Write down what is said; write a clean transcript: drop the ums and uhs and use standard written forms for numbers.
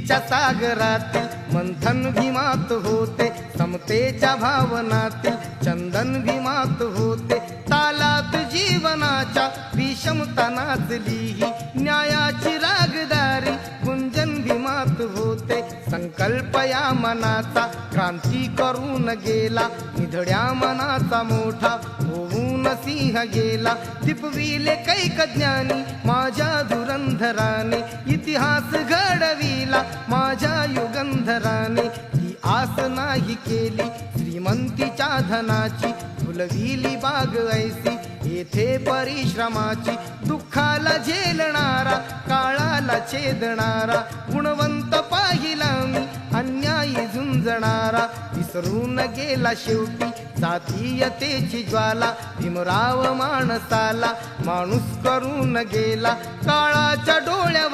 बुद्धीच्या सागरातील मंथन भीमात होते, समतेच्या भावनातील चंदन भीमात होते, तालात जीवनाच्या विषमता नाचली ही न्यायाची रागदारी गुंजन भीमात होते। संकल्प या मनाचा क्रांती करून गेला, निधड्या मनाचा मोठा होऊन सिंह गेला। दिपविले कैक ज्ञानी माझ्या धुरंधराने, इतिहास घडविला माझ्या युगंधराने। ही आस नाही केली श्रीमंतीच्या धनाची, फुलविली बाग ऐसी येथे परिश्रमाची। दुःखाला झेलणारा काळाला छेदणारा, गुणवंत पाहिला मी अन्यायी झुंजणारा। विसरून गेला शेवटी जातीयतेची ज्वाला, भीमराव माणसाला माणूस करून गेला काळाच्या डोळ्यावर